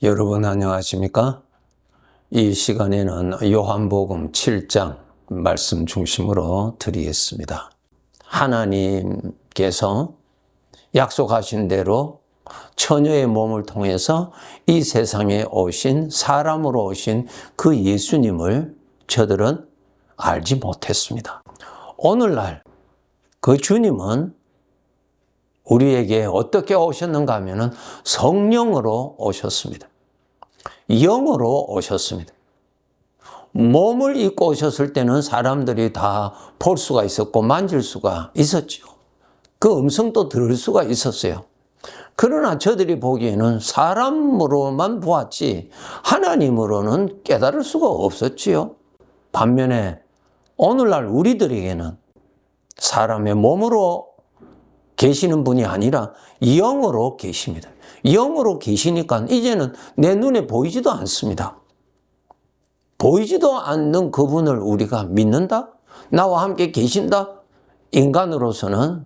여러분 안녕하십니까? 이 시간에는 요한복음 7장 말씀 중심으로 드리겠습니다. 하나님께서 약속하신 대로 처녀의 몸을 통해서 이 세상에 오신 사람으로 오신 그 예수님을 저들은 알지 못했습니다. 오늘날 그 주님은 우리에게 어떻게 오셨는가 하면은 성령으로 오셨습니다. 영으로 오셨습니다. 몸을 입고 오셨을 때는 사람들이 다 볼 수가 있었고 만질 수가 있었죠. 그 음성도 들을 수가 있었어요. 그러나 저들이 보기에는 사람으로만 보았지 하나님으로는 깨달을 수가 없었지요. 반면에 오늘날 우리들에게는 사람의 몸으로 계시는 분이 아니라 영으로 계십니다. 영으로 계시니까 이제는 내 눈에 보이지도 않습니다. 보이지도 않는 그분을 우리가 믿는다? 나와 함께 계신다? 인간으로서는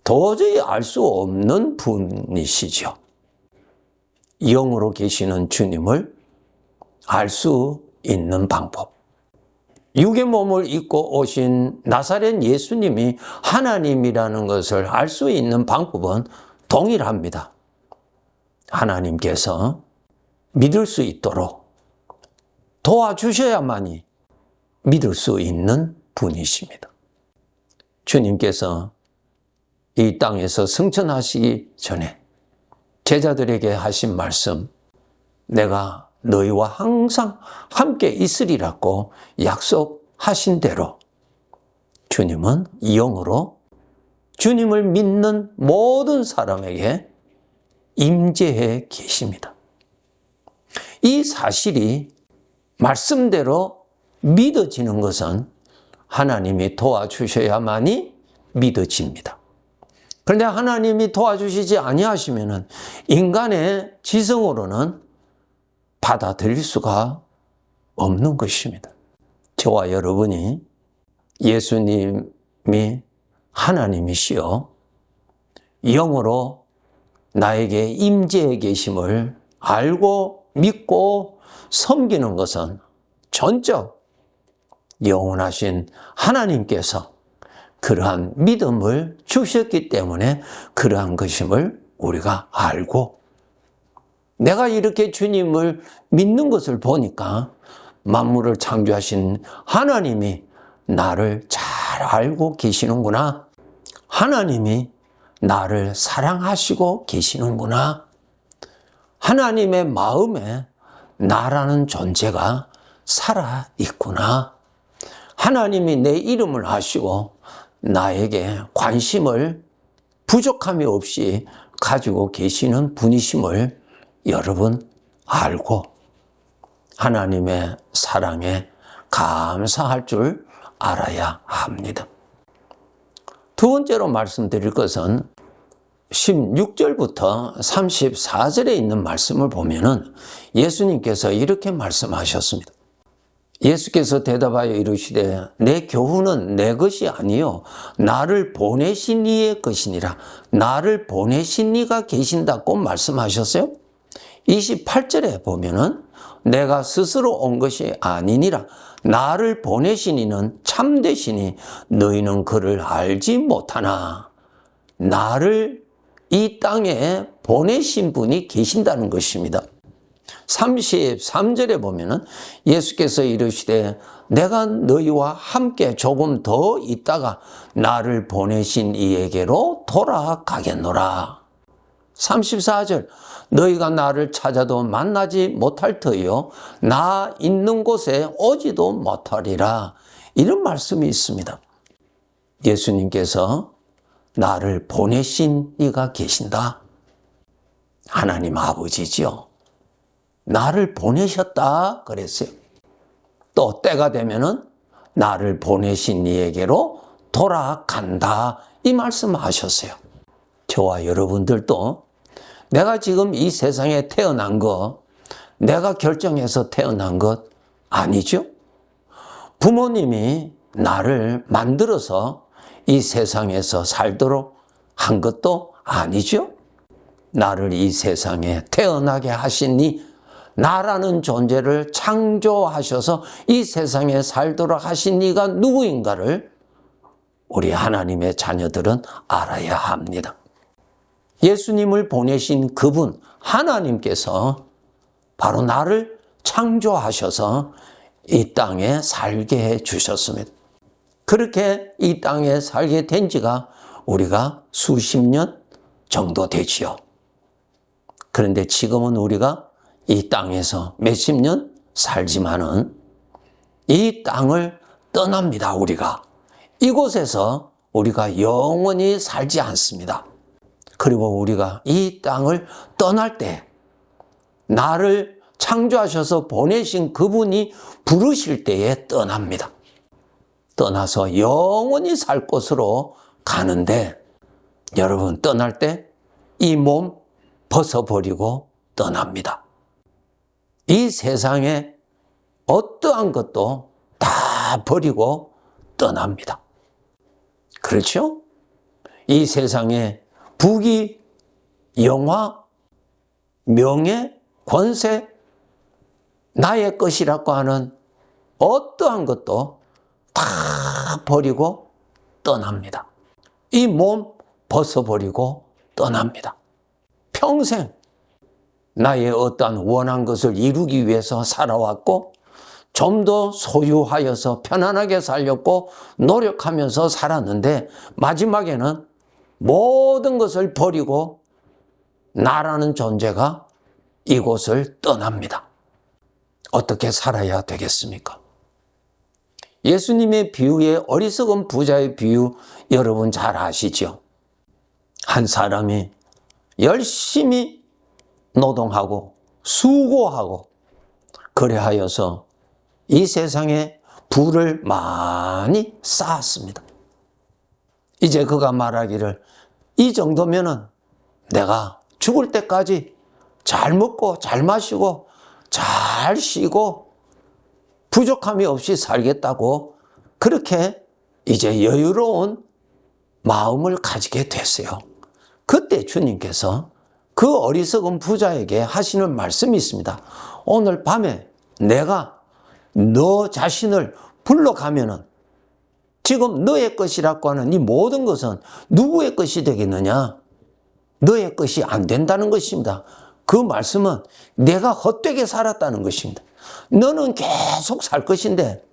도저히 알 수 없는 분이시죠. 영으로 계시는 주님을 알 수 있는 방법. 육의 몸을 입고 오신 나사렛 예수님이 하나님이라는 것을 알 수 있는 방법은 동일합니다. 하나님께서 믿을 수 있도록 도와주셔야만이 믿을 수 있는 분이십니다. 주님께서 이 땅에서 승천하시기 전에 제자들에게 하신 말씀, 내가 너희와 항상 함께 있으리라고 약속하신 대로 주님은 영으로 주님을 믿는 모든 사람에게 임재해 계십니다. 이 사실이 말씀대로 믿어지는 것은 하나님이 도와주셔야만이 믿어집니다. 그런데 하나님이 도와주시지 아니하시면은 인간의 지성으로는 받아들일 수가 없는 것입니다. 저와 여러분이 예수님이 하나님이시여 영으로 나에게 임재해 계심을 알고 믿고 섬기는 것은 전적 영원하신 하나님께서 그러한 믿음을 주셨기 때문에 그러한 것임을 우리가 알고, 내가 이렇게 주님을 믿는 것을 보니까 만물을 창조하신 하나님이 나를 잘 알고 계시는구나. 하나님이 나를 사랑하시고 계시는구나. 하나님의 마음에 나라는 존재가 살아있구나. 하나님이 내 이름을 아시고 나에게 관심을 부족함이 없이 가지고 계시는 분이심을 여러분 알고 하나님의 사랑에 감사할 줄 알아야 합니다. 두 번째로 말씀드릴 것은 16절부터 34절에 있는 말씀을 보면은 예수님께서 이렇게 말씀하셨습니다. 예수께서 대답하여 이르시되 내 교훈은 내 것이 아니요 나를 보내신 이의 것이니라. 나를 보내신 이가 계신다고 말씀하셨어요. 28절에 보면은 내가 스스로 온 것이 아니니라. 나를 보내신 이는 참되시니 너희는 그를 알지 못하나. 나를 이 땅에 보내신 분이 계신다는 것입니다. 33절에 보면은 예수께서 이르시되 내가 너희와 함께 조금 더 있다가 나를 보내신 이에게로 돌아가겠노라. 34절 너희가 나를 찾아도 만나지 못할 터이요 나 있는 곳에 오지도 못하리라. 이런 말씀이 있습니다. 예수님께서 나를 보내신 이가 계신다. 하나님 아버지지요. 나를 보내셨다 그랬어요. 또 때가 되면은 나를 보내신 이에게로 돌아간다 이 말씀하셨어요. 저와 여러분들도 내가 지금 이 세상에 태어난 것 내가 결정해서 태어난 것 아니죠? 부모님이 나를 만들어서 이 세상에서 살도록 한 것도 아니죠? 나를 이 세상에 태어나게 하신 이 나라는 존재를 창조하셔서 이 세상에 살도록 하신 이가 누구인가를 우리 하나님의 자녀들은 알아야 합니다. 예수님을 보내신 그분 하나님께서 바로 나를 창조하셔서 이 땅에 살게 해 주셨습니다. 그렇게 이 땅에 살게 된 지가 우리가 수십 년 정도 되지요. 그런데 지금은 우리가 이 땅에서 몇십 년 살지만은 이 땅을 떠납니다, 우리가. 이곳에서 우리가 영원히 살지 않습니다. 그리고 우리가 이 땅을 떠날 때 나를 창조하셔서 보내신 그분이 부르실 때에 떠납니다. 떠나서 영원히 살 곳으로 가는데 여러분 떠날 때 이 몸 벗어버리고 떠납니다. 이 세상에 어떠한 것도 다 버리고 떠납니다. 그렇죠? 이 세상에 부귀, 영화, 명예, 권세, 나의 것이라고 하는 어떠한 것도 다 버리고 떠납니다. 이 몸 벗어버리고 떠납니다. 평생 나의 어떠한 원한 것을 이루기 위해서 살아왔고 좀 더 소유하여서 편안하게 살렸고 노력하면서 살았는데 마지막에는 모든 것을 버리고 나라는 존재가 이곳을 떠납니다. 어떻게 살아야 되겠습니까? 예수님의 비유의 어리석은 부자의 비유 여러분 잘 아시죠? 한 사람이 열심히 노동하고 수고하고 그래하여서 이 세상에 부를 많이 쌓았습니다. 이제 그가 말하기를 이 정도면은 내가 죽을 때까지 잘 먹고 잘 마시고 잘 쉬고 부족함이 없이 살겠다고 그렇게 이제 여유로운 마음을 가지게 됐어요. 그때 주님께서 그 어리석은 부자에게 하시는 말씀이 있습니다. 오늘 밤에 내가 너 자신을 불러가면은 지금 너의 것이라고 하는 이 모든 것은 누구의 것이 되겠느냐? 너의 것이 안 된다는 것입니다. 그 말씀은 내가 헛되게 살았다는 것입니다. 너는 계속 살 것인데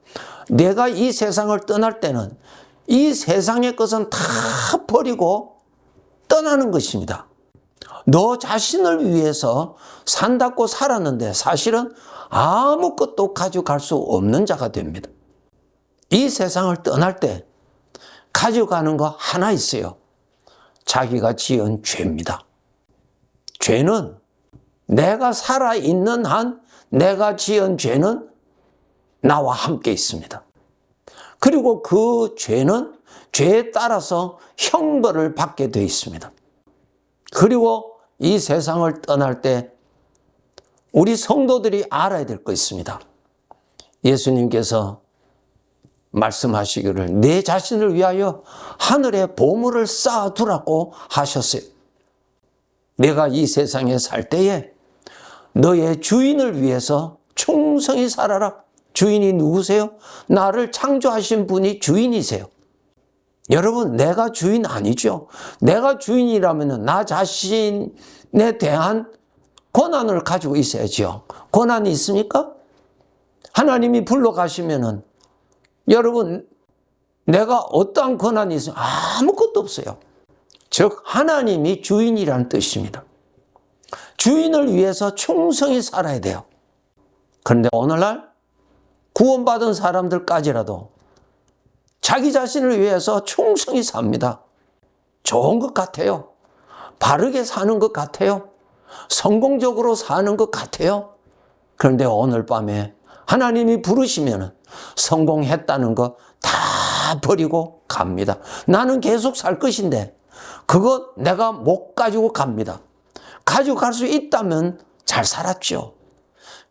내가 이 세상을 떠날 때는 이 세상의 것은 다 버리고 떠나는 것입니다. 너 자신을 위해서 산다고 살았는데 사실은 아무것도 가져갈 수 없는 자가 됩니다. 이 세상을 떠날 때 가져가는 거 하나 있어요. 자기가 지은 죄입니다. 죄는 내가 살아있는 한 내가 지은 죄는 나와 함께 있습니다. 그리고 그 죄는 죄에 따라서 형벌을 받게 되어 있습니다. 그리고 이 세상을 떠날 때 우리 성도들이 알아야 될 거 있습니다. 예수님께서 말씀하시기를 내 자신을 위하여 하늘에 보물을 쌓아두라고 하셨어요. 내가 이 세상에 살 때에 너의 주인을 위해서 충성히 살아라. 주인이 누구세요? 나를 창조하신 분이 주인이세요. 여러분, 내가 주인 아니죠. 내가 주인이라면 나 자신에 대한 권한을 가지고 있어야죠. 권한이 있습니까? 하나님이 불러가시면은 여러분, 내가 어떠한 권한이 있으면 아무것도 없어요. 즉 하나님이 주인이라는 뜻입니다. 주인을 위해서 충성히 살아야 돼요. 그런데 오늘날 구원받은 사람들까지라도 자기 자신을 위해서 충성히 삽니다. 좋은 것 같아요. 바르게 사는 것 같아요. 성공적으로 사는 것 같아요. 그런데 오늘 밤에 하나님이 부르시면 성공했다는 거 다 버리고 갑니다. 나는 계속 살 것인데 그거 내가 못 가지고 갑니다. 가지고 갈 수 있다면 잘 살았죠.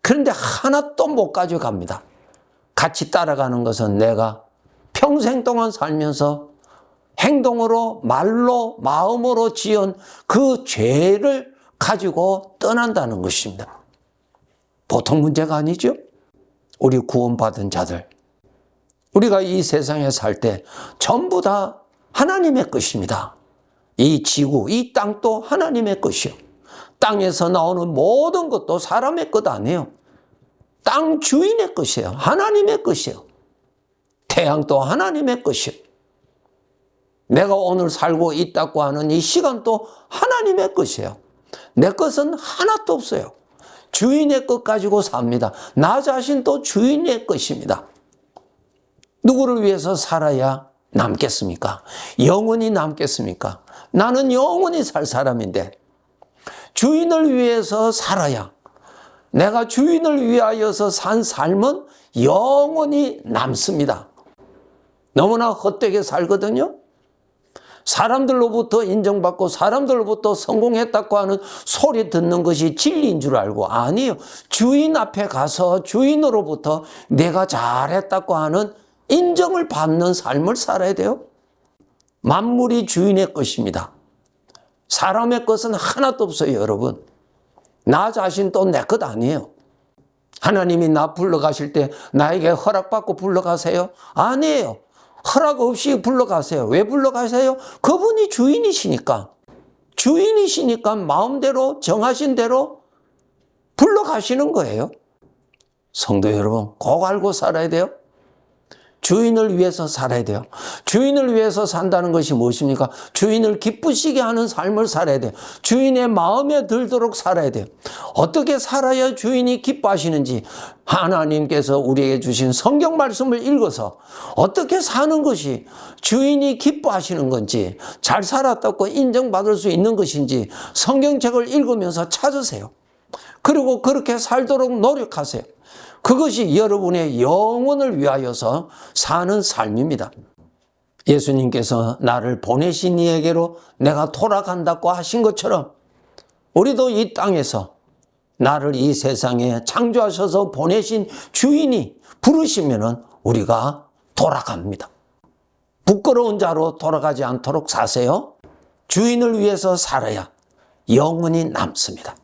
그런데 하나도 못 가지고 갑니다. 같이 따라가는 것은 내가 평생 동안 살면서 행동으로, 말로, 마음으로 지은 그 죄를 가지고 떠난다는 것입니다. 보통 문제가 아니죠. 우리 구원받은 자들, 우리가 이 세상에 살 때 전부 다 하나님의 것입니다. 이 지구, 이 땅도 하나님의 것이요. 땅에서 나오는 모든 것도 사람의 것 아니에요. 땅 주인의 것이에요. 하나님의 것이에요. 태양도 하나님의 것이에요. 내가 오늘 살고 있다고 하는 이 시간도 하나님의 것이에요. 내 것은 하나도 없어요. 주인의 것 가지고 삽니다. 나 자신도 주인의 것입니다. 누구를 위해서 살아야 남겠습니까? 영원히 남겠습니까? 나는 영원히 살 사람인데 주인을 위해서 살아야, 내가 주인을 위하여서 산 삶은 영원히 남습니다. 너무나 헛되게 살거든요. 사람들로부터 인정받고 사람들로부터 성공했다고 하는 소리 듣는 것이 진리인 줄 알고, 아니에요. 주인 앞에 가서 주인으로부터 내가 잘했다고 하는 인정을 받는 삶을 살아야 돼요. 만물이 주인의 것입니다. 사람의 것은 하나도 없어요, 여러분. 나 자신도 내 것 아니에요. 하나님이 나 불러가실 때 나에게 허락받고 불러가세요? 아니에요. 허락 없이 불러가세요. 왜 불러가세요? 그분이 주인이시니까. 주인이시니까 마음대로 정하신 대로 불러가시는 거예요. 성도 여러분, 꼭 알고 살아야 돼요. 주인을 위해서 살아야 돼요. 주인을 위해서 산다는 것이 무엇입니까? 주인을 기쁘시게 하는 삶을 살아야 돼요. 주인의 마음에 들도록 살아야 돼요. 어떻게 살아야 주인이 기뻐하시는지 하나님께서 우리에게 주신 성경 말씀을 읽어서 어떻게 사는 것이 주인이 기뻐하시는 건지, 잘 살았다고 인정받을 수 있는 것인지 성경책을 읽으면서 찾으세요. 그리고 그렇게 살도록 노력하세요. 그것이 여러분의 영혼을 위하여서 사는 삶입니다. 예수님께서 나를 보내신 이에게로 내가 돌아간다고 하신 것처럼 우리도 이 땅에서 나를 이 세상에 창조하셔서 보내신 주인이 부르시면은 우리가 돌아갑니다. 부끄러운 자로 돌아가지 않도록 사세요. 주인을 위해서 살아야 영원히 남습니다.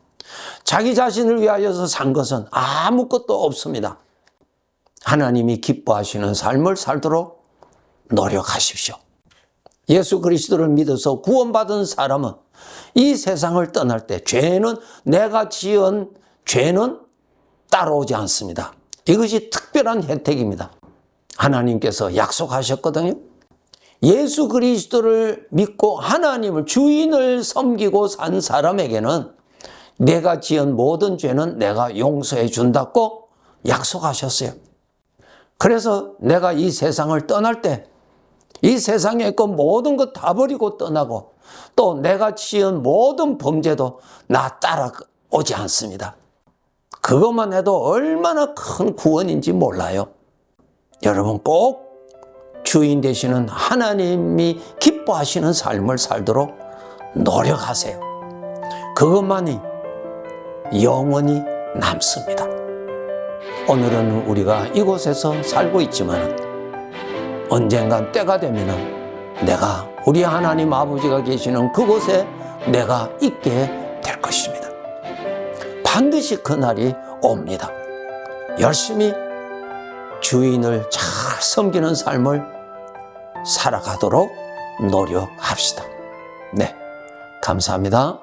자기 자신을 위하여서 산 것은 아무것도 없습니다. 하나님이 기뻐하시는 삶을 살도록 노력하십시오. 예수 그리스도를 믿어서 구원받은 사람은 이 세상을 떠날 때 죄는, 내가 지은 죄는 따라오지 않습니다. 이것이 특별한 혜택입니다. 하나님께서 약속하셨거든요. 예수 그리스도를 믿고 하나님을, 주인을 섬기고 산 사람에게는 내가 지은 모든 죄는 내가 용서해 준다고 약속하셨어요. 그래서 내가 이 세상을 떠날 때 이 세상에 있고 모든 것 다 버리고 떠나고, 또 내가 지은 모든 범죄도 나 따라오지 않습니다. 그것만 해도 얼마나 큰 구원인지 몰라요. 여러분 꼭 주인 되시는 하나님이 기뻐하시는 삶을 살도록 노력하세요. 그것만이 영원히 남습니다. 오늘은 우리가 이곳에서 살고 있지만 언젠간 때가 되면은 내가, 우리 하나님 아버지가 계시는 그곳에 내가 있게 될 것입니다. 반드시 그날이 옵니다. 열심히 주인을 잘 섬기는 삶을 살아가도록 노력합시다. 네, 감사합니다.